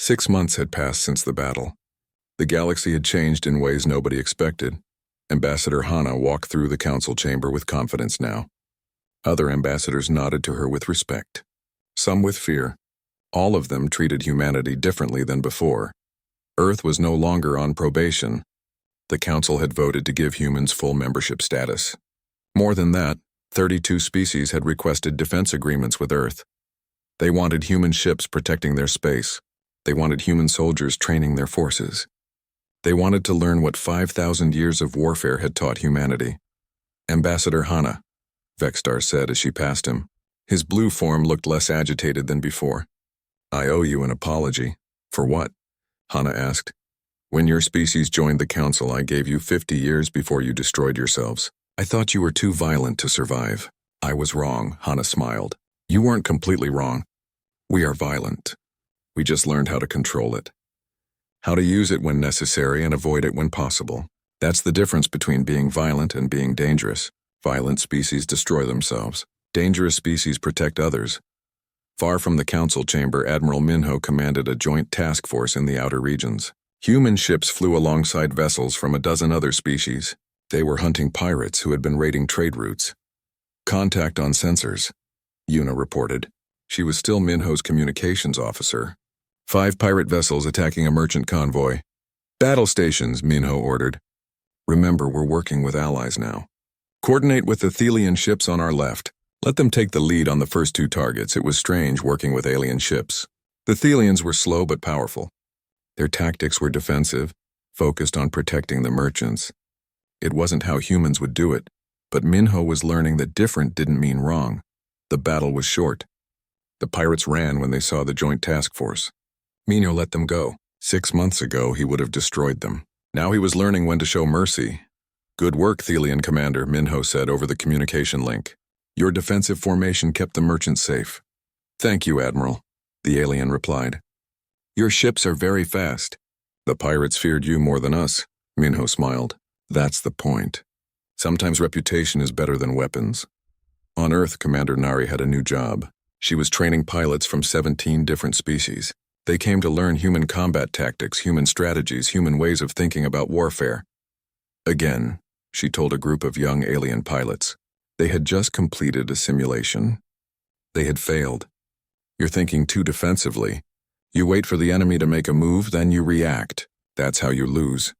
6 months had passed since the battle. The galaxy had changed in ways nobody expected. Ambassador Hana walked through the council chamber with confidence now. Other ambassadors nodded to her with respect. Some with fear. All of them treated humanity differently than before. Earth was no longer on probation. The council had voted to give humans full membership status. More than that, 32 species had requested defense agreements with Earth. They wanted human ships protecting their space. They wanted human soldiers training their forces. They wanted to learn what 5,000 years of warfare had taught humanity. Ambassador Hana, Vexstar said as she passed him. His blue form looked less agitated than before. I owe you an apology. For what? Hana asked. When your species joined the council, I gave you 50 years before you destroyed yourselves. I thought you were too violent to survive. I was wrong, Hana smiled. You weren't completely wrong. We are violent. We just learned how to control it. How to use it when necessary and avoid it when possible. That's the difference between being violent and being dangerous. Violent species destroy themselves. Dangerous species protect others. Far from the council chamber, Admiral Minho commanded a joint task force in the outer regions. Human ships flew alongside vessels from a dozen other species. They were hunting pirates who had been raiding trade routes. Contact on sensors, Yuna reported. She was still Minho's communications officer. 5 pirate vessels attacking a merchant convoy. Battle stations, Minho ordered. Remember, we're working with allies now. Coordinate with the Thelian ships on our left. Let them take the lead on the first 2 targets. It was strange working with alien ships. The Thelians were slow but powerful. Their tactics were defensive, focused on protecting the merchants. It wasn't how humans would do it, but Minho was learning that different didn't mean wrong. The battle was short. The pirates ran when they saw the joint task force. Minho let them go. 6 months ago, he would have destroyed them. Now he was learning when to show mercy. Good work, Thelian Commander, Minho said over the communication link. Your defensive formation kept the merchants safe. Thank you, Admiral, the alien replied. Your ships are very fast. The pirates feared you more than us, Minho smiled. That's the point. Sometimes reputation is better than weapons. On Earth, Commander Nari had a new job. She was training pilots from 17 different species. They came to learn human combat tactics, human strategies, human ways of thinking about warfare. Again, she told a group of young alien pilots. They had just completed a simulation. They had failed. You're thinking too defensively. You wait for the enemy to make a move, then you react. That's how you lose.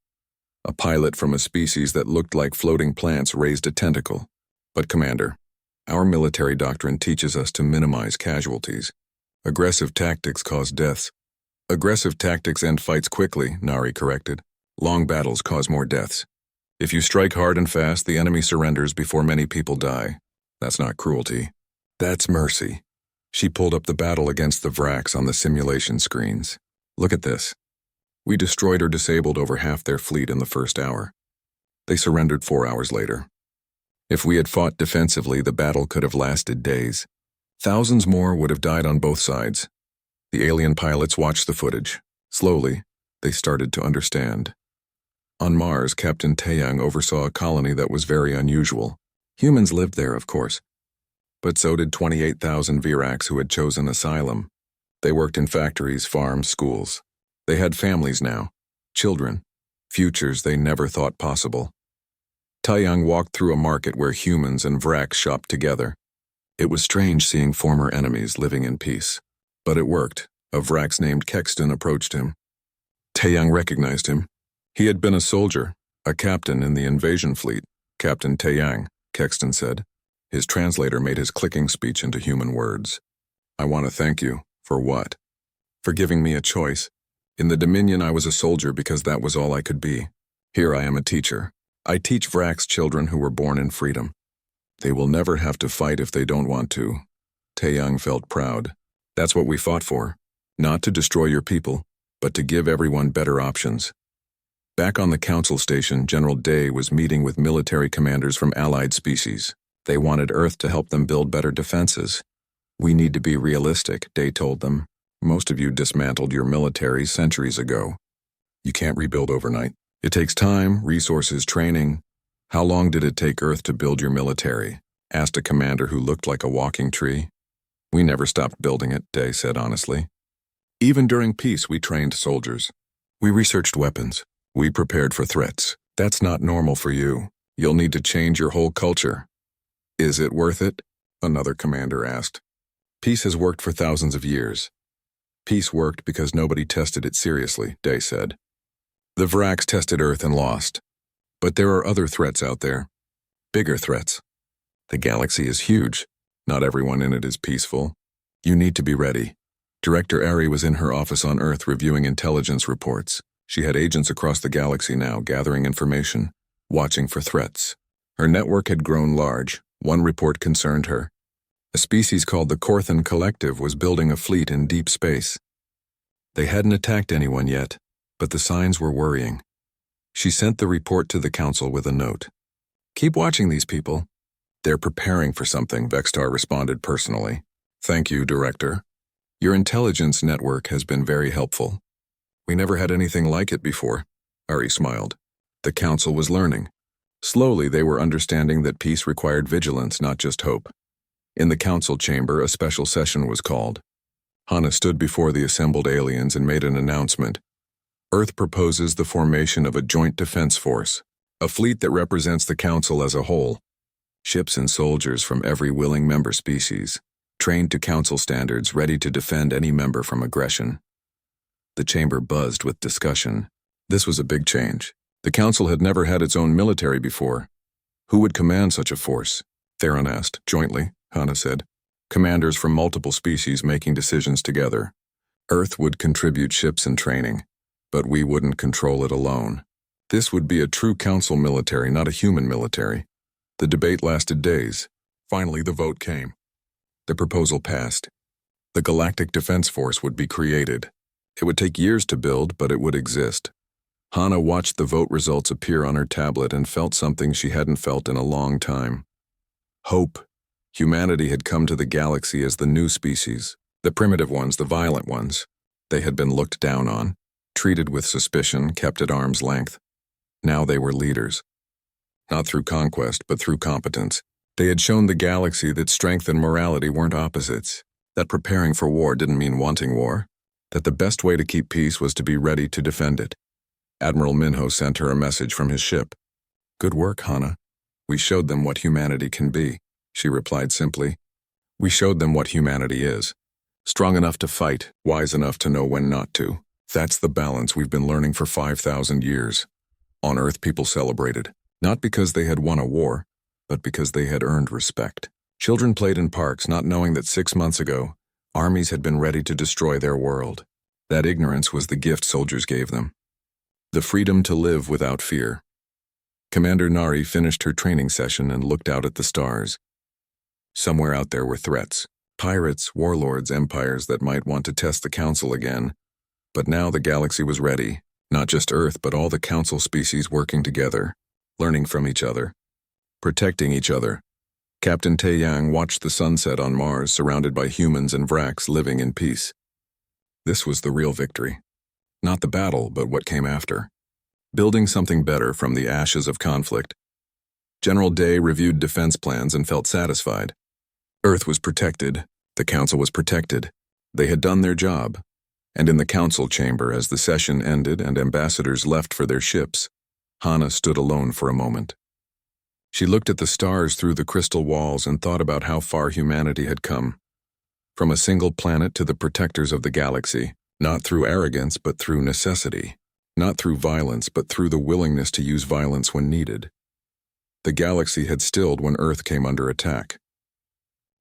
A pilot from a species that looked like floating plants raised a tentacle. But Commander, our military doctrine teaches us to minimize casualties. Aggressive tactics cause deaths. Aggressive tactics end fights quickly, Nari corrected. Long battles cause more deaths. If you strike hard and fast, the enemy surrenders before many people die. That's not cruelty. That's mercy. She pulled up the battle against the Vraks on the simulation screens. Look at this. We destroyed or disabled over half their fleet in the first hour. They surrendered 4 hours later. If we had fought defensively, the battle could have lasted days. Thousands more would have died on both sides. The alien pilots watched the footage. Slowly, they started to understand. On Mars, Captain Taeyang oversaw a colony that was very unusual. Humans lived there, of course. But so did 28,000 Vraks who had chosen asylum. They worked in factories, farms, schools. They had families now, children, futures they never thought possible. Taeyang walked through a market where humans and Vraks shopped together. It was strange seeing former enemies living in peace. But it worked. A Vrax named Kexton approached him. Taeyang recognized him. He had been a soldier, a captain in the invasion fleet. Captain Taeyang, Kexton said. His translator made his clicking speech into human words. I want to thank you. For what? For giving me a choice. In the Dominion, I was a soldier because that was all I could be. Here I am a teacher. I teach Vrax children who were born in freedom. They will never have to fight if they don't want to. Taeyang felt proud. That's what we fought for. Not to destroy your people, but to give everyone better options. Back on the council station, General Day was meeting with military commanders from allied species. They wanted Earth to help them build better defenses. We need to be realistic, Day told them. Most of you dismantled your military centuries ago. You can't rebuild overnight. It takes time, resources, training. How long did it take Earth to build your military? Asked a commander who looked like a walking tree. We never stopped building it, Day said honestly. Even during peace, we trained soldiers. We researched weapons. We prepared for threats. That's not normal for you. You'll need to change your whole culture. Is it worth it? Another commander asked. Peace has worked for thousands of years. Peace worked because nobody tested it seriously, Day said. The Vracs tested Earth and lost. But there are other threats out there. Bigger threats. The galaxy is huge. Not everyone in it is peaceful. You need to be ready. Director Ari was in her office on Earth reviewing intelligence reports. She had agents across the galaxy now gathering information, watching for threats. Her network had grown large. One report concerned her. A species called the Corthan Collective was building a fleet in deep space. They hadn't attacked anyone yet, but the signs were worrying. She sent the report to the council with a note. Keep watching these people. They're preparing for something, Vextar responded personally. Thank you, Director. Your intelligence network has been very helpful. We never had anything like it before, Ari smiled. The council was learning. Slowly they were understanding that peace required vigilance, not just hope. In the council chamber, a special session was called. Hana stood before the assembled aliens and made an announcement. Earth proposes the formation of a joint defense force, a fleet that represents the council as a whole. Ships and soldiers from every willing member species, trained to council standards, ready to defend any member from aggression. The chamber buzzed with discussion. This was a big change. The council had never had its own military before. Who would command such a force? Theron asked. Jointly, Hana said. Commanders from multiple species making decisions together. Earth would contribute ships and training, but we wouldn't control it alone. This would be a true council military, not a human military. The debate lasted days. Finally, the vote came. The proposal passed. The Galactic Defense Force would be created. It would take years to build, but it would exist. Hana watched the vote results appear on her tablet and felt something she hadn't felt in a long time. Hope. Humanity had come to the galaxy as the new species, the primitive ones, the violent ones. They had been looked down on, treated with suspicion, kept at arm's length. Now they were leaders. Not through conquest, but through competence. They had shown the galaxy that strength and morality weren't opposites, that preparing for war didn't mean wanting war, that the best way to keep peace was to be ready to defend it. Admiral Minho sent her a message from his ship. Good work, Hana. We showed them what humanity can be, she replied simply. We showed them what humanity is. Strong enough to fight, wise enough to know when not to. That's the balance we've been learning for 5,000 years. On Earth, people celebrated, not because they had won a war, but because they had earned respect. Children played in parks, not knowing that 6 months ago, armies had been ready to destroy their world. That ignorance was the gift soldiers gave them. The freedom to live without fear. Commander Nari finished her training session and looked out at the stars. Somewhere out there were threats. Pirates, warlords, empires that might want to test the council again. But now the galaxy was ready. Not just Earth, but all the council species working together, learning from each other, protecting each other. Captain Taeyang watched the sunset on Mars, surrounded by humans and Vracs living in peace. This was the real victory. Not the battle, but what came after. Building something better from the ashes of conflict. General Day reviewed defense plans and felt satisfied. Earth was protected. The council was protected. They had done their job. And in the council chamber, as the session ended and ambassadors left for their ships, Hana stood alone for a moment. She looked at the stars through the crystal walls and thought about how far humanity had come. From a single planet to the protectors of the galaxy, not through arrogance but through necessity, not through violence but through the willingness to use violence when needed. The galaxy had stilled when Earth came under attack.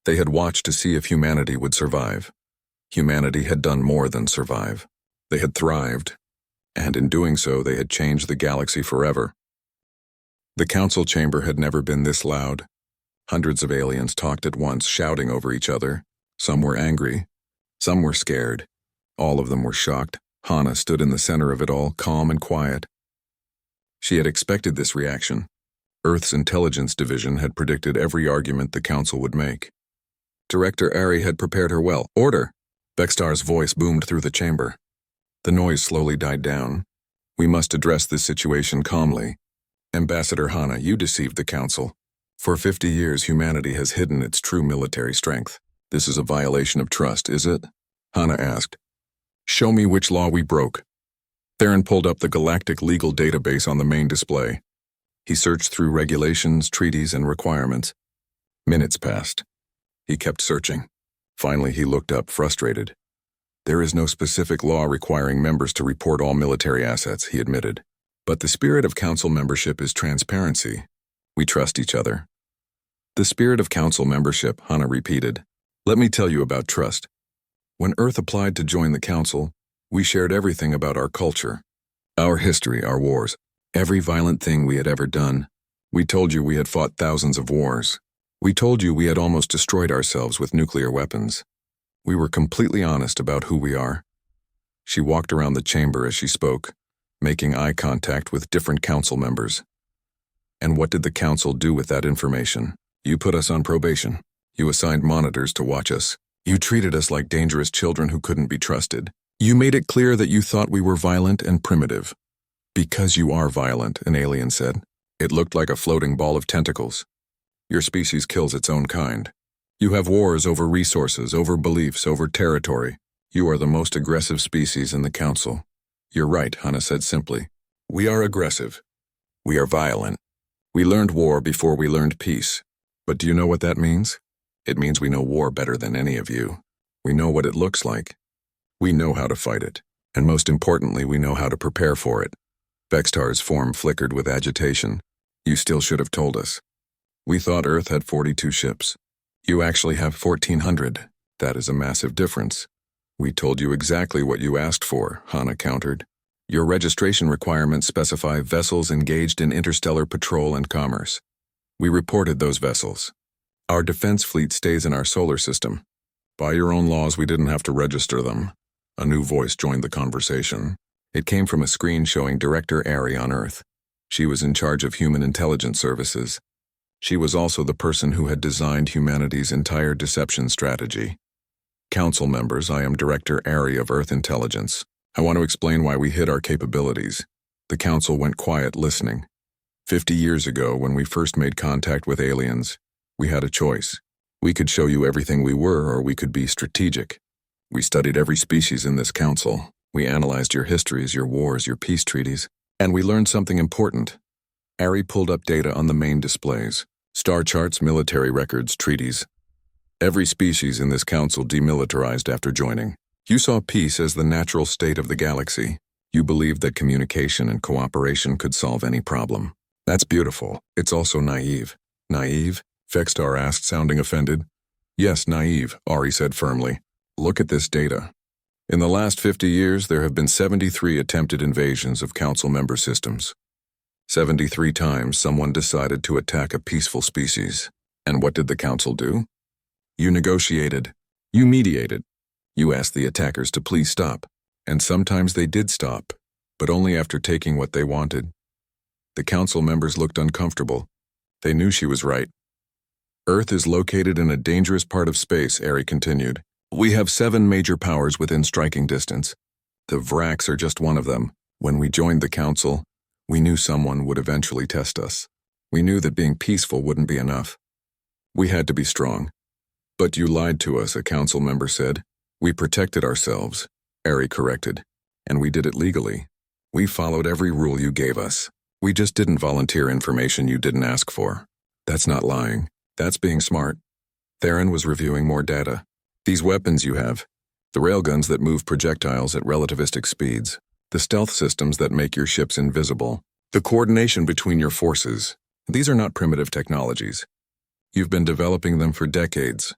They had watched to see if humanity would survive. Humanity had done more than survive. They had thrived, and in doing so they had changed the galaxy forever. The council chamber had never been this loud. Hundreds of aliens talked at once, shouting over each other. Some were angry. Some were scared. All of them were shocked. Hana stood in the center of it all, calm and quiet. She had expected this reaction. Earth's intelligence division had predicted every argument the council would make. Director Ari had prepared her well. Order! Vextar's voice boomed through the chamber. The noise slowly died down. We must address this situation calmly. Ambassador Hana, you deceived the council. For 50 years, humanity has hidden its true military strength. This is a violation of trust, is it? Hana asked. Show me which law we broke. Theron pulled up the galactic legal database on the main display. He searched through regulations, treaties, and requirements. Minutes passed. He kept searching. Finally, he looked up, frustrated. There is no specific law requiring members to report all military assets, he admitted. But the spirit of council membership is transparency. We trust each other. The spirit of council membership, Hannah repeated. Let me tell you about trust. When Earth applied to join the council, we shared everything about our culture, our history, our wars, every violent thing we had ever done. We told you we had fought thousands of wars. We told you we had almost destroyed ourselves with nuclear weapons. We were completely honest about who we are. She walked around the chamber as she spoke, making eye contact with different council members. And what did the council do with that information? You put us on probation. You assigned monitors to watch us. You treated us like dangerous children who couldn't be trusted. You made it clear that you thought we were violent and primitive. Because you are violent, an alien said. It looked like a floating ball of tentacles. Your species kills its own kind. You have wars over resources, over beliefs, over territory. You are the most aggressive species in the council. You're right, Hannah said simply. We are aggressive. We are violent. We learned war before we learned peace. But do you know what that means? It means we know war better than any of you. We know what it looks like. We know how to fight it. And most importantly, we know how to prepare for it. Vextar's form flickered with agitation. You still should have told us. We thought Earth had 42 ships. You actually have 1,400. That is a massive difference. We told you exactly what you asked for, Hannah countered. Your registration requirements specify vessels engaged in interstellar patrol and commerce. We reported those vessels. Our defense fleet stays in our solar system. By your own laws, we didn't have to register them. A new voice joined the conversation. It came from a screen showing Director Ari on Earth. She was in charge of human intelligence services. She was also the person who had designed humanity's entire deception strategy. Council members, I am Director Ari of Earth Intelligence. I want to explain why we hid our capabilities. The council went quiet, listening. 50 years ago, when we first made contact with aliens, we had a choice. We could show you everything we were, or we could be strategic. We studied every species in this council. We analyzed your histories, your wars, your peace treaties, and we learned something important. Ari pulled up data on the main displays. Star charts, military records, treaties. Every species in this council demilitarized after joining. You saw peace as the natural state of the galaxy. You believed that communication and cooperation could solve any problem. That's beautiful. It's also naive. Naive? Vextar asked, sounding offended. Yes, naive, Ari said firmly. Look at this data. In the last 50 years, there have been 73 attempted invasions of council member systems. 73 times someone decided to attack a peaceful species. And what did the council do? You negotiated. You mediated. You asked the attackers to please stop. And sometimes they did stop, but only after taking what they wanted. The council members looked uncomfortable. They knew she was right. Earth is located in a dangerous part of space, Ari continued. We have 7 major powers within striking distance. The Vraks are just one of them. When we joined the council, we knew someone would eventually test us. We knew that being peaceful wouldn't be enough. We had to be strong. But you lied to us, a council member said. We protected ourselves, Ari corrected. And we did it legally. We followed every rule you gave us. We just didn't volunteer information you didn't ask for. That's not lying. That's being smart. Theron was reviewing more data. These weapons you have, the railguns that move projectiles at relativistic speeds, the stealth systems that make your ships invisible, the coordination between your forces, these are not primitive technologies. You've been developing them for decades.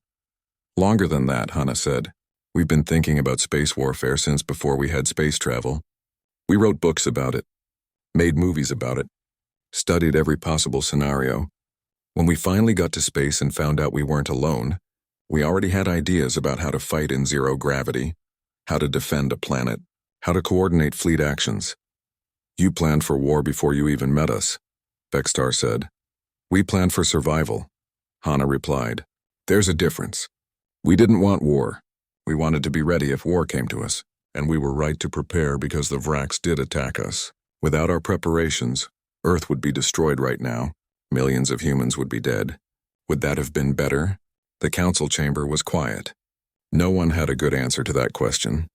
Longer than that, Hannah said. We've been thinking about space warfare since before we had space travel. We wrote books about it, made movies about it, studied every possible scenario. When we finally got to space and found out we weren't alone, we already had ideas about how to fight in zero gravity, how to defend a planet, how to coordinate fleet actions. You planned for war before you even met us, Vextar said. We planned for survival, Hannah replied. There's a difference. We didn't want war. We wanted to be ready if war came to us, and we were right to prepare because the Vraks did attack us. Without our preparations, Earth would be destroyed right now. Millions of humans would be dead. Would that have been better? The council chamber was quiet. No one had a good answer to that question.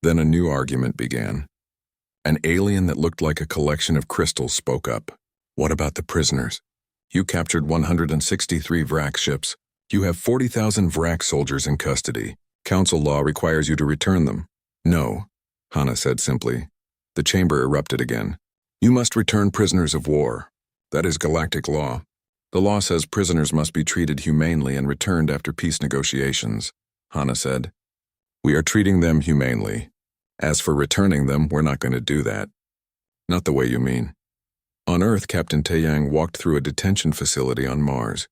Then a new argument began. An alien that looked like a collection of crystals spoke up. What about the prisoners? You captured 163 Vrax ships. You have 40,000 Vrax soldiers in custody. Council law requires you to return them. No, Hana said simply. The chamber erupted again. You must return prisoners of war. That is galactic law. The law says prisoners must be treated humanely and returned after peace negotiations, Hana said. We are treating them humanely. As for returning them, we're not going to do that. Not the way you mean. On Earth, Captain Taeyang walked through a detention facility on Mars.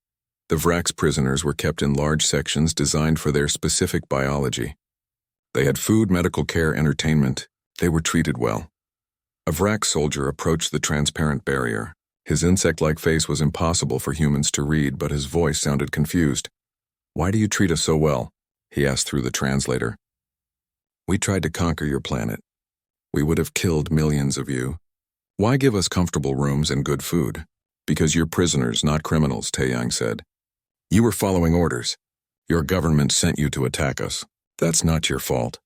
The Vrax prisoners were kept in large sections designed for their specific biology. They had food, medical care, entertainment. They were treated well. A Vrax soldier approached the transparent barrier. His insect-like face was impossible for humans to read, but his voice sounded confused. Why do you treat us so well? He asked through the translator. We tried to conquer your planet. We would have killed millions of you. Why give us comfortable rooms and good food? Because you're prisoners, not criminals, Taeyang said. You were following orders. Your government sent you to attack us. That's not your fault.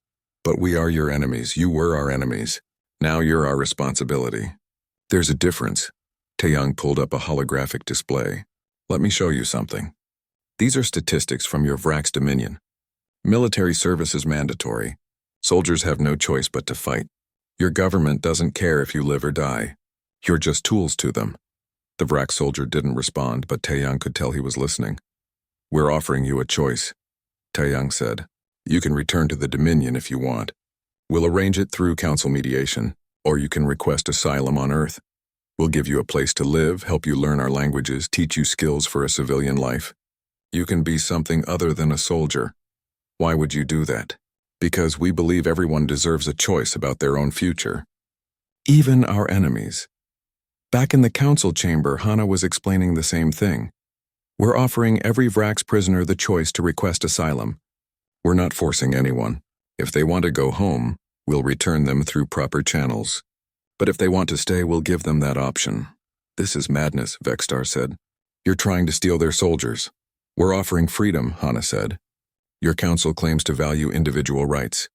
But we are your enemies. You were our enemies. Now you're our responsibility. There's a difference. Taeyang pulled up a holographic display. Let me show you something. These are statistics from your Vrax Dominion. Military service is mandatory. Soldiers have no choice but to fight. Your government doesn't care if you live or die. You're just tools to them. The Vrax soldier didn't respond, but Taeyang could tell he was listening. We're offering you a choice, Taeyang said. You can return to the Dominion if you want. We'll arrange it through council mediation, or you can request asylum on Earth. We'll give you a place to live, help you learn our languages, teach you skills for a civilian life. You can be something other than a soldier. Why would you do that? Because we believe everyone deserves a choice about their own future. Even our enemies. Back in the council chamber, Hana was explaining the same thing. We're offering every Vrax prisoner the choice to request asylum. We're not forcing anyone. If they want to go home, we'll return them through proper channels. But if they want to stay, we'll give them that option. This is madness, Vexstar said. You're trying to steal their soldiers. We're offering freedom, Hana said. Your council claims to value individual rights.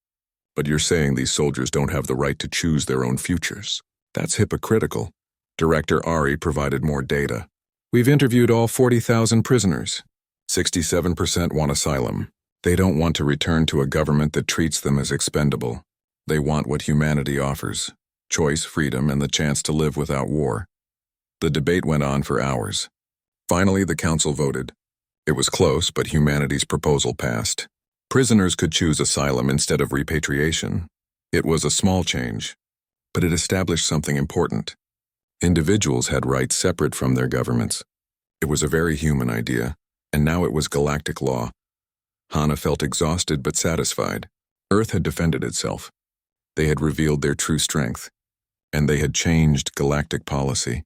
But you're saying these soldiers don't have the right to choose their own futures. That's hypocritical. Director Ari provided more data. We've interviewed all 40,000 prisoners. 67% want asylum. They don't want to return to a government that treats them as expendable. They want what humanity offers: choice, freedom, and the chance to live without war. The debate went on for hours. Finally, the council voted. It was close, but humanity's proposal passed. Prisoners could choose asylum instead of repatriation. It was a small change, but it established something important. Individuals had rights separate from their governments. It was a very human idea, and now it was galactic law. Hana felt exhausted but satisfied. Earth had defended itself. They had revealed their true strength, and they had changed galactic policy.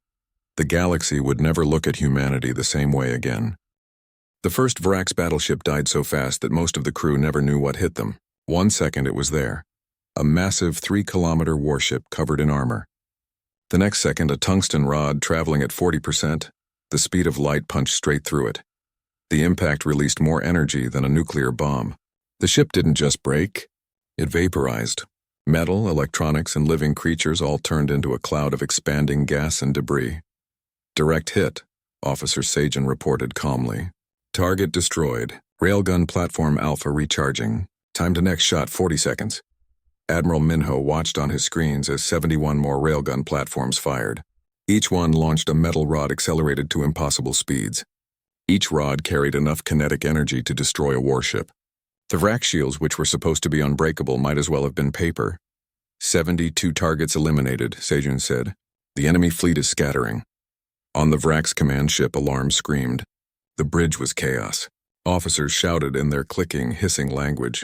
The galaxy would never look at humanity the same way again. The first Vrax battleship died so fast that most of the crew never knew what hit them. 1 second it was there. A massive 3-kilometer warship covered in armor. The next second, a tungsten rod traveling at 40%, the speed of light punched straight through it. The impact released more energy than a nuclear bomb. The ship didn't just break, it vaporized. Metal, electronics, and living creatures all turned into a cloud of expanding gas and debris. Direct hit, Officer Sajan reported calmly. Target destroyed. Railgun platform Alpha recharging. Time to next shot 40 seconds. Admiral Minho watched on his screens as 71 more railgun platforms fired. Each one launched a metal rod accelerated to impossible speeds. Each rod carried enough kinetic energy to destroy a warship. The Vrax shields, which were supposed to be unbreakable, might as well have been paper. 72 targets eliminated, Sejun said. The enemy fleet is scattering. On the Vrax command ship, alarms screamed. The bridge was chaos. Officers shouted in their clicking, hissing language.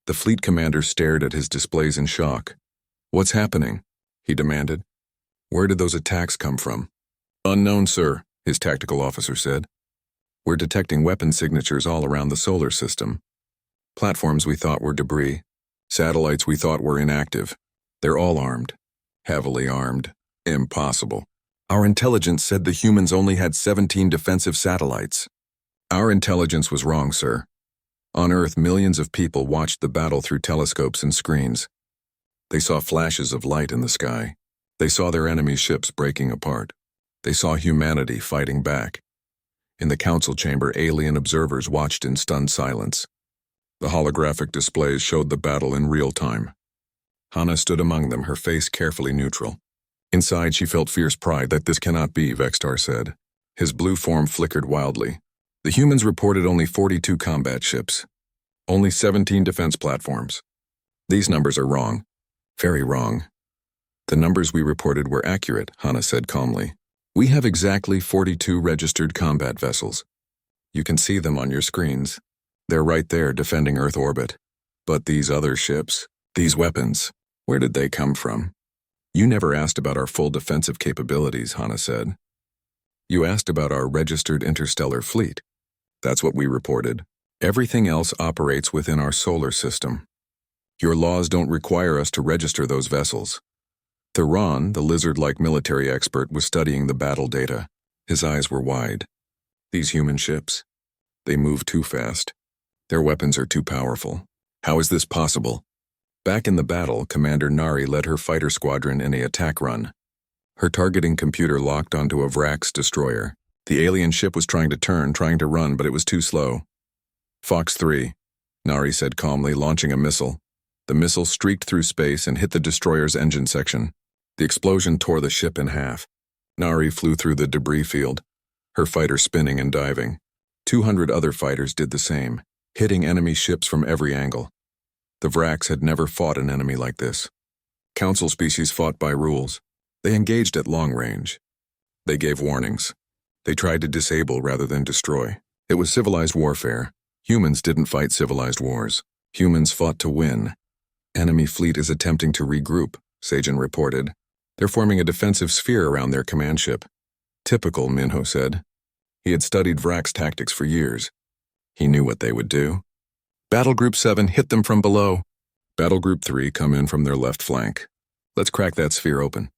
The fleet commander stared at his displays in shock. What's happening? He demanded. Where did those attacks come from? Unknown, sir, his tactical officer said. We're detecting weapon signatures all around the solar system. Platforms we thought were debris. Satellites we thought were inactive. They're all armed. Heavily armed. Impossible. Our intelligence said the humans only had 17 defensive satellites. Our intelligence was wrong, sir. On Earth, millions of people watched the battle through telescopes and screens. They saw flashes of light in the sky. They saw their enemy ships breaking apart. They saw humanity fighting back. In the council chamber, alien observers watched in stunned silence. The holographic displays showed the battle in real time. Hana stood among them, her face carefully neutral. Inside, she felt fierce pride. "That this cannot be," Vextar said. His blue form flickered wildly. The humans reported only 42 combat ships. Only 17 defense platforms. "These numbers are wrong. Very wrong." "The numbers we reported were accurate," Hana said calmly. "We have exactly 42 registered combat vessels. You can see them on your screens. They're right there defending Earth orbit. But these other ships, these weapons, where did they come from?" "You never asked about our full defensive capabilities," Hana said. "You asked about our registered interstellar fleet. That's what we reported. Everything else operates within our solar system. Your laws don't require us to register those vessels." Theron, the lizard-like military expert, was studying the battle data. His eyes were wide. "These human ships, they move too fast. Their weapons are too powerful. How is this possible?" Back in the battle, Commander Nari led her fighter squadron in an attack run. Her targeting computer locked onto a Vrax destroyer. The alien ship was trying to turn, trying to run, but it was too slow. "Fox 3, Nari said calmly, launching a missile. The missile streaked through space and hit the destroyer's engine section. The explosion tore the ship in half. Nari flew through the debris field, her fighter spinning and diving. 200 other fighters did the same, hitting enemy ships from every angle. The Vrax had never fought an enemy like this. Council species fought by rules. They engaged at long range. They gave warnings. They tried to disable rather than destroy. It was civilized warfare. Humans didn't fight civilized wars. Humans fought to win. "Enemy fleet is attempting to regroup," Sajin reported. "They're forming a defensive sphere around their command ship." "Typical," Minho said. He had studied Vrax tactics for years. He knew what they would do. "Battle Group 7, hit them from below." "Battle Group 3, come in from their left flank. Let's crack that sphere open."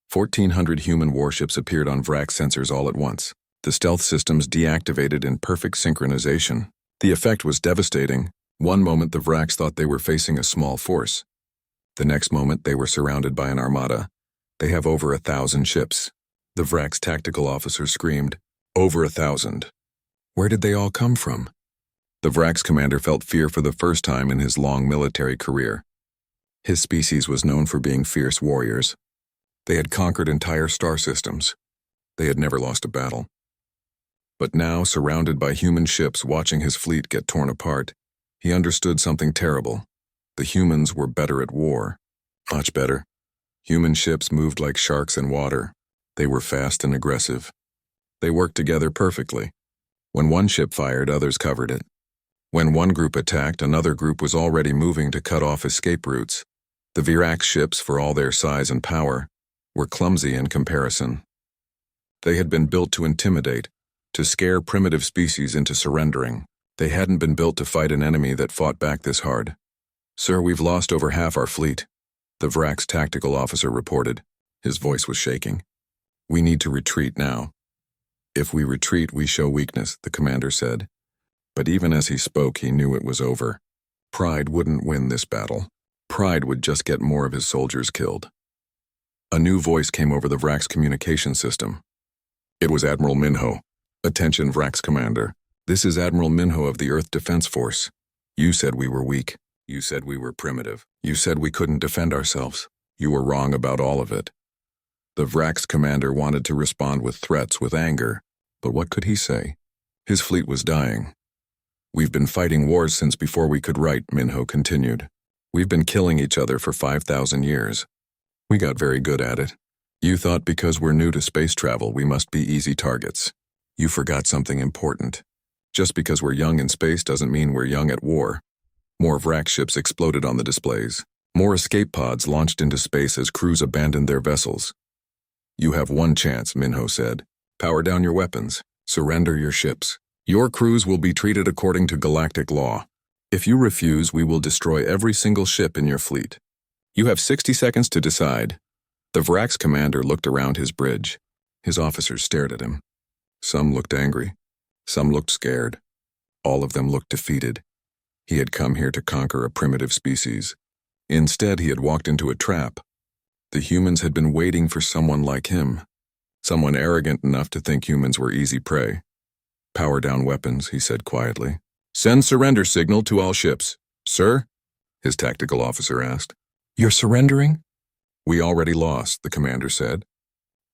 1,400 human warships appeared on Vrax sensors all at once. The stealth systems deactivated in perfect synchronization. The effect was devastating. One moment the Vrax thought they were facing a small force. The next moment they were surrounded by an armada. "They have over 1,000 ships." The Vrax tactical officer screamed, "Over 1,000. Where did they all come from?" The Vrax commander felt fear for the first time in his long military career. His species was known for being fierce warriors. They had conquered entire star systems. They had never lost a battle. But now, surrounded by human ships watching his fleet get torn apart, he understood something terrible. The humans were better at war. Much better. Human ships moved like sharks in water. They were fast and aggressive. They worked together perfectly. When one ship fired, others covered it. When one group attacked, another group was already moving to cut off escape routes. The Virax ships, for all their size and power, were clumsy in comparison. They had been built to intimidate, to scare primitive species into surrendering. They hadn't been built to fight an enemy that fought back this hard. "Sir, we've lost over half our fleet," the Vrax tactical officer reported. His voice was shaking. "We need to retreat now." "If we retreat, we show weakness," the commander said. But even as he spoke, he knew it was over. Pride wouldn't win this battle. Pride would just get more of his soldiers killed. A new voice came over the Vrax communication system. It was Admiral Minho. "Attention, Vrax Commander. This is Admiral Minho of the Earth Defense Force. You said we were weak. You said we were primitive. You said we couldn't defend ourselves. You were wrong about all of it." The Vrax commander wanted to respond with threats, with anger, but what could he say? His fleet was dying. "We've been fighting wars since before we could write," Minho continued. "We've been killing each other for 5,000 years. We got very good at it. You thought because we're new to space travel, we must be easy targets. You forgot something important. Just because we're young in space doesn't mean we're young at war." More Vrax ships exploded on the displays. More escape pods launched into space as crews abandoned their vessels. "You have one chance," Minho said. "Power down your weapons. Surrender your ships. Your crews will be treated according to galactic law. If you refuse, we will destroy every single ship in your fleet. You have 60 seconds to decide." The Vrax commander looked around his bridge. His officers stared at him. Some looked angry. Some looked scared. All of them looked defeated. He had come here to conquer a primitive species. Instead, he had walked into a trap. The humans had been waiting for someone like him, someone arrogant enough to think humans were easy prey. "Power down weapons," he said quietly. "Send surrender signal to all ships." "Sir?" his tactical officer asked. "You're surrendering?" "We already lost," the commander said.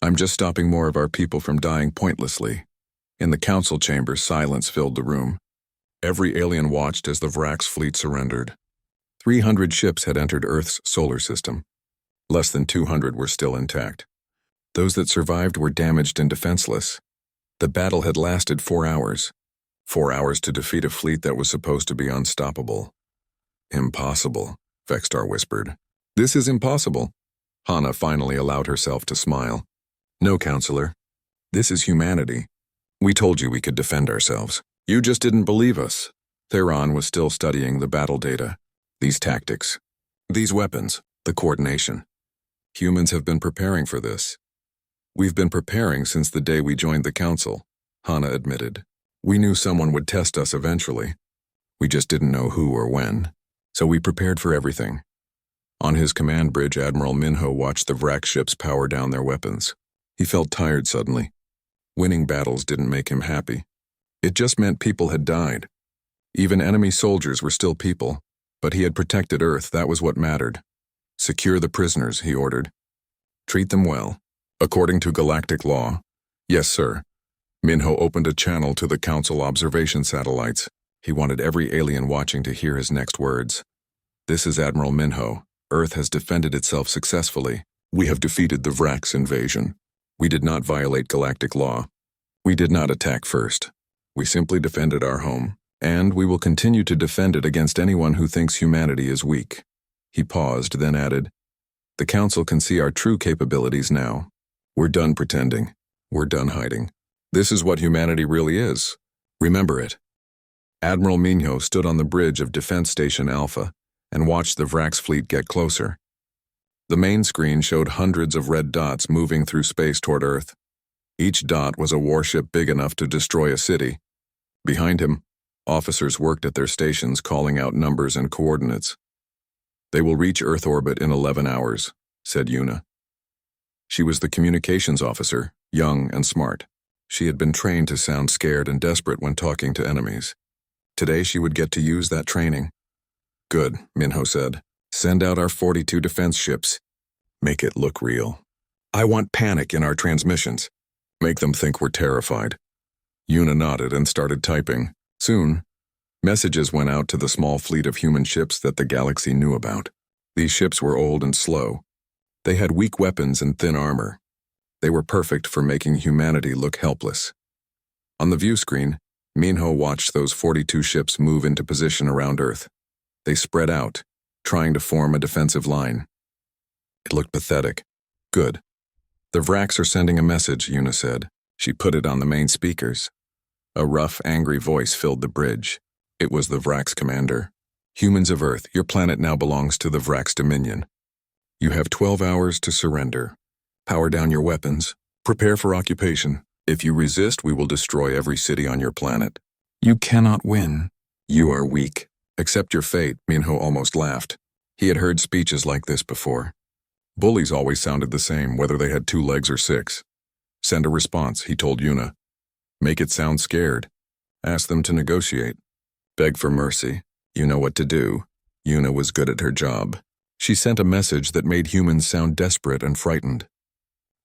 "I'm just stopping more of our people from dying pointlessly." In the council chamber, silence filled the room. Every alien watched as the Vrax fleet surrendered. 300 ships had entered Earth's solar system. Less than 200 were still intact. Those that survived were damaged and defenseless. The battle had lasted 4 hours. 4 hours to defeat a fleet that was supposed to be unstoppable. "Impossible," Vextar whispered. "This is impossible." Hana finally allowed herself to smile. "No, counselor. This is humanity. We told you we could defend ourselves. You just didn't believe us." Theron was still studying the battle data. These tactics. These weapons. The coordination. Humans have been preparing for this. "We've been preparing since the day we joined the council," Hana admitted. "We knew someone would test us eventually. We just didn't know who or when. So we prepared for everything." On his command bridge, Admiral Minho watched the Vrax ships power down their weapons. He felt tired suddenly. Winning battles didn't make him happy. It just meant people had died. Even enemy soldiers were still people, but he had protected Earth, that was what mattered. "Secure the prisoners," he ordered. "Treat them well. According to galactic law." "Yes, sir." Minho opened a channel to the Council observation satellites. He wanted every alien watching to hear his next words. "This is Admiral Minho. Earth has defended itself successfully. We have defeated the Vrax invasion. We did not violate galactic law. We did not attack first. We simply defended our home, and we will continue to defend it against anyone who thinks humanity is weak." He paused, then added, "The Council can see our true capabilities now. We're done pretending. We're done hiding. This is what humanity really is. Remember it." Admiral Minho stood on the bridge of Defense Station Alpha and watched the Vrax fleet get closer. The main screen showed hundreds of red dots moving through space toward Earth. Each dot was a warship big enough to destroy a city. Behind him, officers worked at their stations calling out numbers and coordinates. "They will reach Earth orbit in 11 hours, said Yuna. She was the communications officer, young and smart. She had been trained to sound scared and desperate when talking to enemies. Today she would get to use that training. "Good," Minho said. "Send out our 42 defense ships. Make it look real. I want panic in our transmissions. Make them think we're terrified." Yuna nodded and started typing. Soon, messages went out to the small fleet of human ships that the galaxy knew about. These ships were old and slow. They had weak weapons and thin armor. They were perfect for making humanity look helpless. On the view screen, Minho watched those 42 ships move into position around Earth. They spread out, trying to form a defensive line. It looked pathetic. "Good. The Vrax are sending a message," Yuna said. She put it on the main speakers. A rough, angry voice filled the bridge. It was the Vrax commander. "Humans of Earth, your planet now belongs to the Vrax Dominion. You have 12 hours to surrender. Power down your weapons. Prepare for occupation. If you resist, we will destroy every city on your planet. You cannot win. You are weak. Accept your fate," Minho almost laughed. He had heard speeches like this before. Bullies always sounded the same, whether they had 2 legs or 6. "Send a response," he told Yuna. "Make it sound scared. Ask them to negotiate. Beg for mercy. You know what to do." Yuna was good at her job. She sent a message that made humans sound desperate and frightened.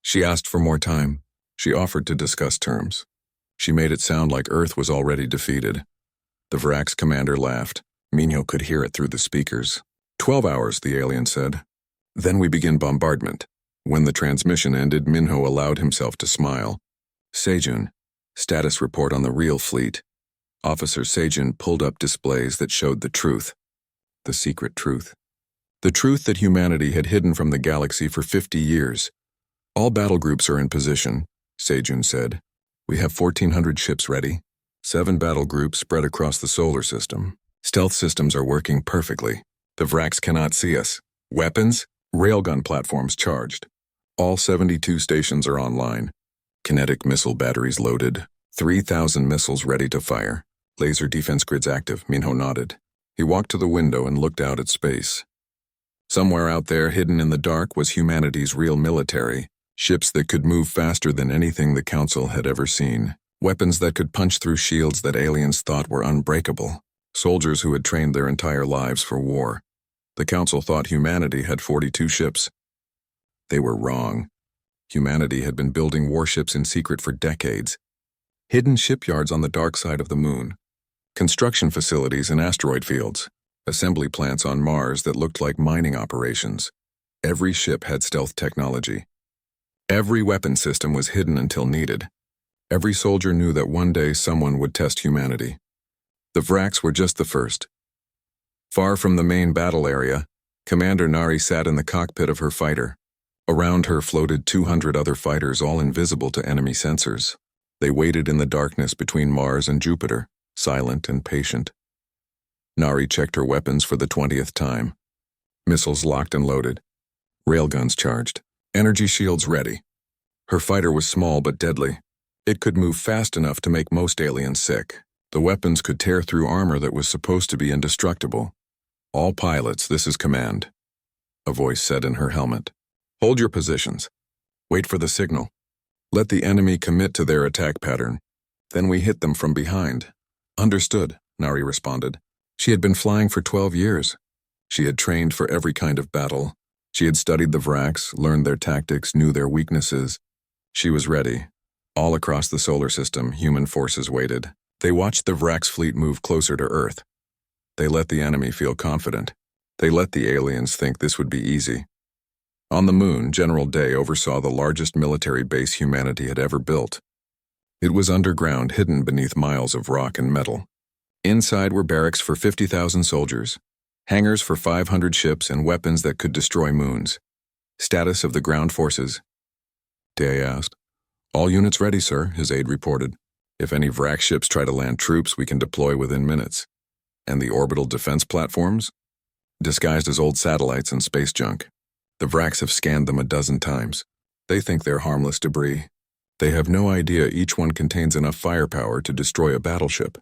She asked for more time. She offered to discuss terms. She made it sound like Earth was already defeated. The Vrax commander laughed. Minho could hear it through the speakers. 12 hours, the alien said. Then we begin bombardment. When the transmission ended, Minho allowed himself to smile. "Sejun, status report on the real fleet." Officer Sejun pulled up displays that showed the truth. The secret truth. The truth that humanity had hidden from the galaxy for 50 years. "All battle groups are in position," Sejun said. "We have 1,400 ships ready. 7 battle groups spread across the solar system. Stealth systems are working perfectly. The Vrax cannot see us. Weapons? Railgun platforms charged. All 72 stations are online. Kinetic missile batteries loaded. 3,000 missiles ready to fire. Laser defense grids active," Minho nodded. He walked to the window and looked out at space. Somewhere out there, hidden in the dark, was humanity's real military. Ships that could move faster than anything the Council had ever seen. Weapons that could punch through shields that aliens thought were unbreakable. Soldiers who had trained their entire lives for war. The Council thought humanity had 42 ships. They were wrong. Humanity had been building warships in secret for decades. Hidden shipyards on the dark side of the moon. Construction facilities in asteroid fields. Assembly plants on Mars that looked like mining operations. Every ship had stealth technology. Every weapon system was hidden until needed. Every soldier knew that one day someone would test humanity. The Vraks were just the first. Far from the main battle area, Commander Nari sat in the cockpit of her fighter. Around her floated 200 other fighters, all invisible to enemy sensors. They waited in the darkness between Mars and Jupiter, silent and patient. Nari checked her weapons for the 20th time. Missiles locked and loaded. Railguns charged. Energy shields ready. Her fighter was small but deadly. It could move fast enough to make most aliens sick. The weapons could tear through armor that was supposed to be indestructible. "All pilots, this is command," a voice said in her helmet. "Hold your positions. Wait for the signal. Let the enemy commit to their attack pattern. Then we hit them from behind." "Understood," Nari responded. She had been flying for 12 years. She had trained for every kind of battle. She had studied the Vraks, learned their tactics, knew their weaknesses. She was ready. All across the solar system, human forces waited. They watched the Vraks fleet move closer to Earth. They let the enemy feel confident. They let the aliens think this would be easy. On the moon, General Day oversaw the largest military base humanity had ever built. It was underground, hidden beneath miles of rock and metal. Inside were barracks for 50,000 soldiers, hangars for 500 ships and weapons that could destroy moons. Status of the ground forces? Day asked. "All units ready, sir," his aide reported. "If any Vrak ships try to land troops, we can deploy within minutes." "And the orbital defense platforms?" "Disguised as old satellites and space junk. The Vraks have scanned them a dozen times. They think they're harmless debris. They have no idea each one contains enough firepower to destroy a battleship."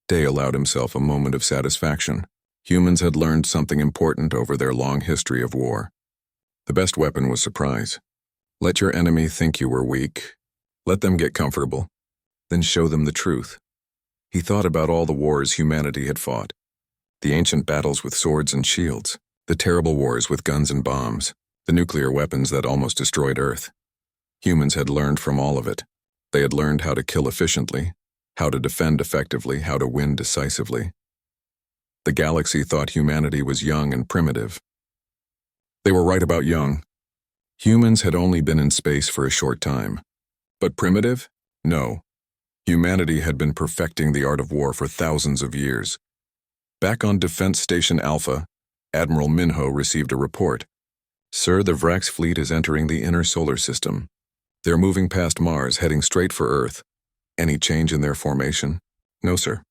Day allowed himself a moment of satisfaction. Humans had learned something important over their long history of war. The best weapon was surprise. Let your enemy think you were weak. Let them get comfortable. Then show them the truth. He thought about all the wars humanity had fought. The ancient battles with swords and shields. The terrible wars with guns and bombs. The nuclear weapons that almost destroyed Earth. Humans had learned from all of it. They had learned how to kill efficiently, how to defend effectively, how to win decisively. The galaxy thought humanity was young and primitive. They were right about young. Humans had only been in space for a short time. But primitive? No. Humanity had been perfecting the art of war for thousands of years. Back on Defense Station Alpha, Admiral Minho received a report. "Sir, the Vraks fleet is entering the inner solar system. They're moving past Mars, heading straight for Earth. Any change in their formation?" "No, sir."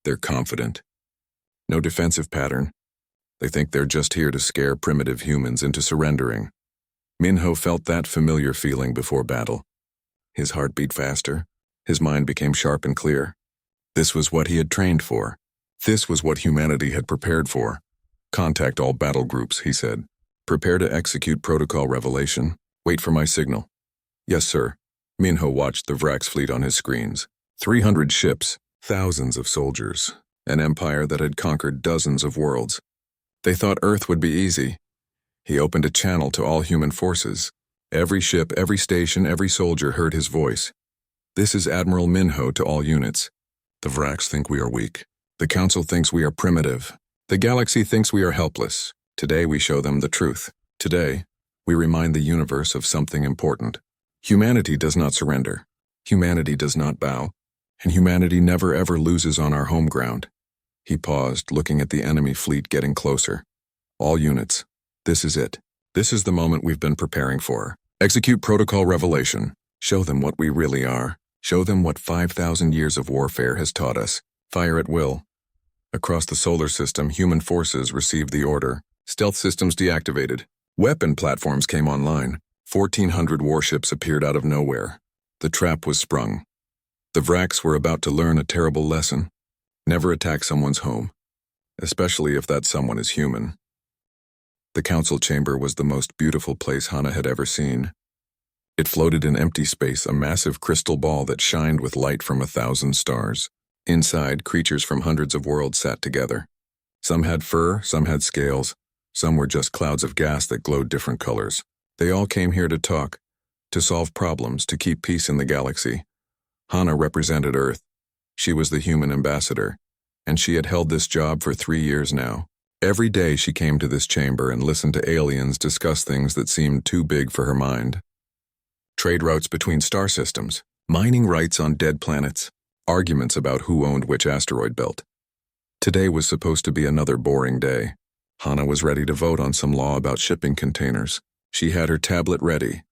"They're confident. No defensive pattern. They think they're just here to scare primitive humans into surrendering." Minho felt that familiar feeling before battle. His heart beat faster. His mind became sharp and clear. This was what he had trained for. This was what humanity had prepared for. "Contact all battle groups," he said. "Prepare to execute protocol revelation. Wait for my signal." "Yes, sir." Minho watched the Vraks fleet on his screens. 300 ships, thousands of soldiers, an empire that had conquered dozens of worlds. They thought Earth would be easy. He opened a channel to all human forces. Every ship, every station, every soldier heard his voice. "This is Admiral Minho to all units. The Vraks think we are weak. The Council thinks we are primitive. The galaxy thinks we are helpless. Today we show them the truth. Today, we remind the universe of something important. Humanity does not surrender. Humanity does not bow. And humanity never ever loses on our home ground." He paused, looking at the enemy fleet getting closer. "All units, this is it. This is the moment we've been preparing for. Execute protocol revelation. Show them what we really are. Show them what 5,000 years of warfare has taught us. Fire at will." Across the solar system, human forces received the order. Stealth systems deactivated. Weapon platforms came online. 1,400 warships appeared out of nowhere. The trap was sprung. The Vraks were about to learn a terrible lesson. Never attack someone's home, especially if that someone is human. The council chamber was the most beautiful place Hana had ever seen. It floated in empty space, a massive crystal ball that shined with light from 1,000 stars. Inside, creatures from hundreds of worlds sat together. Some had fur, some had scales, some were just clouds of gas that glowed different colors. They all came here to talk, to solve problems, to keep peace in the galaxy. Hana represented Earth. She was the human ambassador, and she had held this job for 3 years now. Every day she came to this chamber and listened to aliens discuss things that seemed too big for her mind. Trade routes between star systems, mining rights on dead planets, arguments about who owned which asteroid belt. Today was supposed to be another boring day. Hana was ready to vote on some law about shipping containers. She had her tablet ready,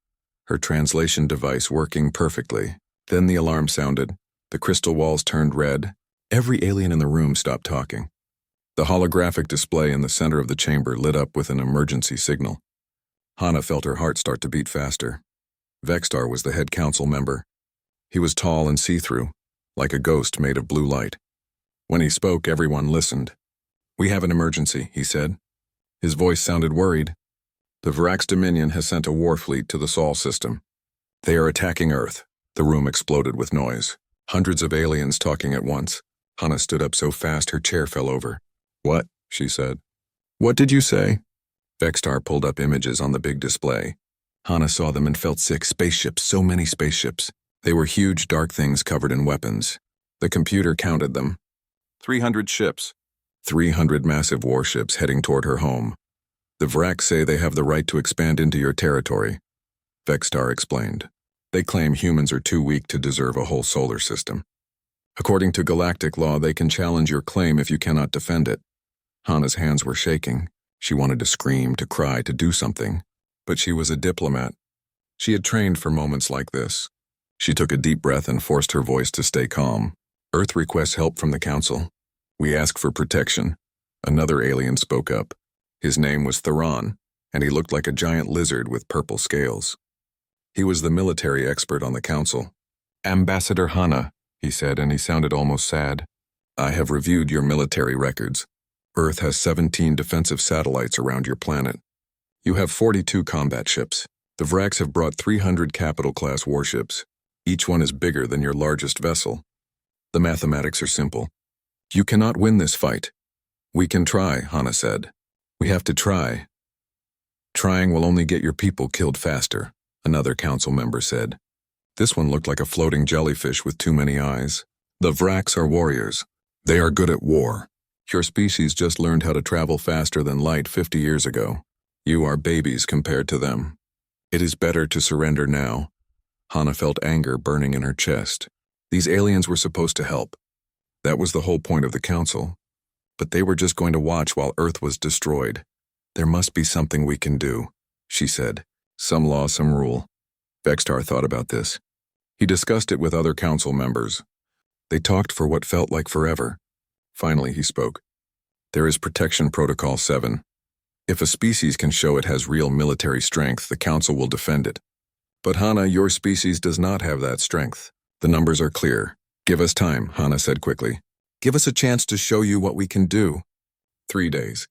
her translation device working perfectly. Then the alarm sounded. The crystal walls turned red. Every alien in the room stopped talking. The holographic display in the center of the chamber lit up with an emergency signal. Hana felt her heart start to beat faster. Vextar was the head council member. He was tall and see-through, like a ghost made of blue light. When he spoke, everyone listened. "We have an emergency," he said. His voice sounded worried. "The Varax Dominion has sent a war fleet to the Sol system. They are attacking Earth." The room exploded with noise. Hundreds of aliens talking at once. Hana stood up so fast her chair fell over. "What?" she said. "What did you say?" Vextar pulled up images on the big display. Hana saw them and felt sick. Spaceships, so many spaceships. They were huge, dark things covered in weapons. The computer counted them. 300 ships. 300 massive warships heading toward her home. "The Varax say they have the right to expand into your territory," Vextar explained. "They claim humans are too weak to deserve a whole solar system. According to galactic law, they can challenge your claim if you cannot defend it." Hana's hands were shaking. She wanted to scream, to cry, to do something. But she was a diplomat. She had trained for moments like this. She took a deep breath and forced her voice to stay calm. "Earth requests help from the Council. We ask for protection." Another alien spoke up. His name was Theron, and he looked like a giant lizard with purple scales. He was the military expert on the Council. "Ambassador Hana," he said, and he sounded almost sad. "I have reviewed your military records. Earth has 17 defensive satellites around your planet. You have 42 combat ships. The Varax have brought 300 capital-class warships. Each one is bigger than your largest vessel. The mathematics are simple. You cannot win this fight." "We can try," Hana said. "We have to try." "Trying will only get your people killed faster," another council member said. This one looked like a floating jellyfish with too many eyes. "The Varax are warriors. They are good at war. Your species just learned how to travel faster than light 50 years ago. You are babies compared to them. It is better to surrender now." Hana felt anger burning in her chest. These aliens were supposed to help. That was the whole point of the council. But they were just going to watch while Earth was destroyed. "There must be something we can do," she said. "Some law, some rule." Vextar thought about this. He discussed it with other council members. They talked for what felt like forever. Finally, he spoke. "There is Protection Protocol 7. If a species can show it has real military strength, the Council will defend it. But Hana, your species does not have that strength. The numbers are clear. Give us time," Hana said quickly. "Give us a chance to show you what we can do." 3 days.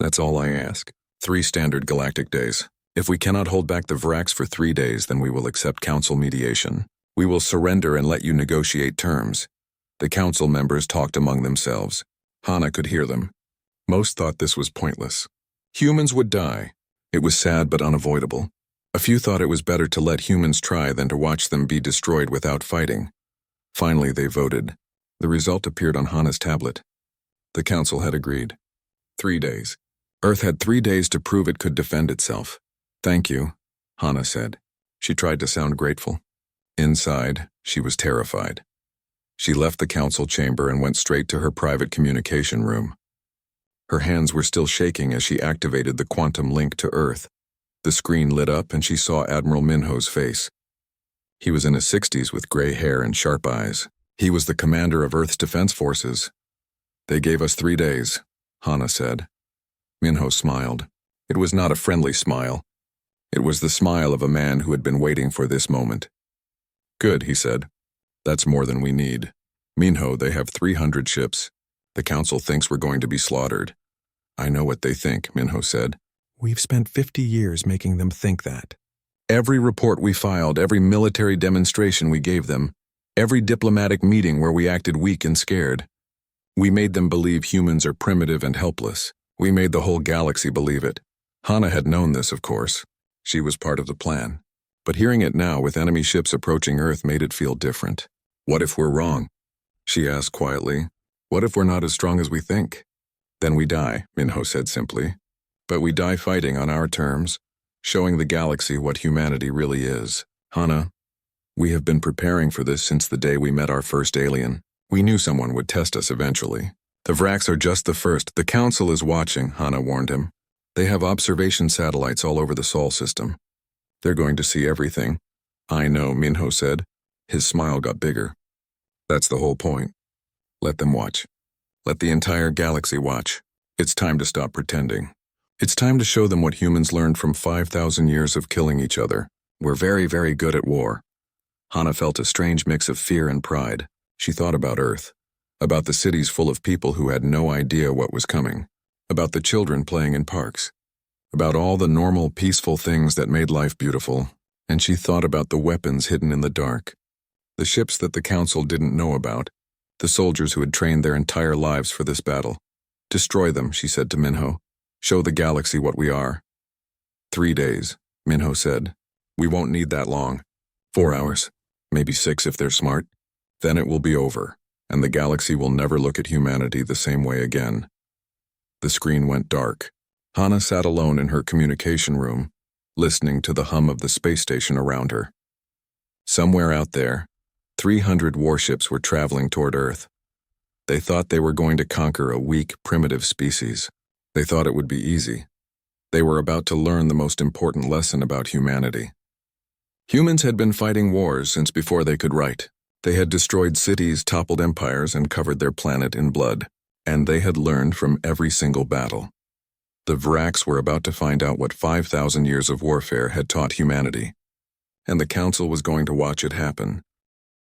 That's all I ask. 3 standard galactic days. If we cannot hold back the Varax for 3 days, then we will accept Council mediation. We will surrender and let you negotiate terms. The Council members talked among themselves. Hana could hear them. Most thought this was pointless. Humans would die. It was sad but unavoidable. A few thought it was better to let humans try than to watch them be destroyed without fighting. Finally, they voted. The result appeared on Hana's tablet. The Council had agreed. 3 days. Earth had 3 days to prove it could defend itself. "Thank you," Hana said. She tried to sound grateful. Inside, she was terrified. She left the council chamber and went straight to her private communication room. Her hands were still shaking as she activated the quantum link to Earth. The screen lit up and she saw Admiral Minho's face. He was in his 60s with gray hair and sharp eyes. He was the commander of Earth's defense forces. "They gave us 3 days, Hana said. Minho smiled. It was not a friendly smile. It was the smile of a man who had been waiting for this moment. "Good," he said. "That's more than we need. Minho, they have 300 ships. The council thinks we're going to be slaughtered." "I know what they think," Minho said. We've spent 50 years making them think that. Every report we filed, every military demonstration we gave them, every diplomatic meeting where we acted weak and scared. We made them believe humans are primitive and helpless. We made the whole galaxy believe it. Hana had known this, of course. She was part of the plan. But hearing it now with enemy ships approaching Earth made it feel different. What if we're wrong? She asked quietly. What if we're not as strong as we think? Then we die, Minho said simply. But we die fighting on our terms, showing the galaxy what humanity really is. Hana, we have been preparing for this since the day we met our first alien. We knew someone would test us eventually. The Vraks are just the first. The Council is watching, Hana warned him. They have observation satellites all over the Sol system. They're going to see everything. I know, Minho said. His smile got bigger. That's the whole point. Let them watch. Let the entire galaxy watch. It's time to stop pretending. It's time to show them what humans learned from 5,000 years of killing each other. We're very, very good at war. Hana felt a strange mix of fear and pride. She thought about Earth, about the cities full of people who had no idea what was coming, about the children playing in parks, about all the normal, peaceful things that made life beautiful, and she thought about the weapons hidden in the dark, the ships that the Council didn't know about, the soldiers who had trained their entire lives for this battle. Destroy them, she said to Minho. Show the galaxy what we are. 3 days, Minho said. We won't need that long. 4 hours, maybe 6 if they're smart. Then it will be over, and the galaxy will never look at humanity the same way again. The screen went dark. Hana sat alone in her communication room, listening to the hum of the space station around her. Somewhere out there, 300 warships were traveling toward Earth. They thought they were going to conquer a weak, primitive species. They thought it would be easy. They were about to learn the most important lesson about humanity. Humans had been fighting wars since before they could write. They had destroyed cities, toppled empires, and covered their planet in blood. And they had learned from every single battle. The Vraks were about to find out what 5,000 years of warfare had taught humanity. And the Council was going to watch it happen,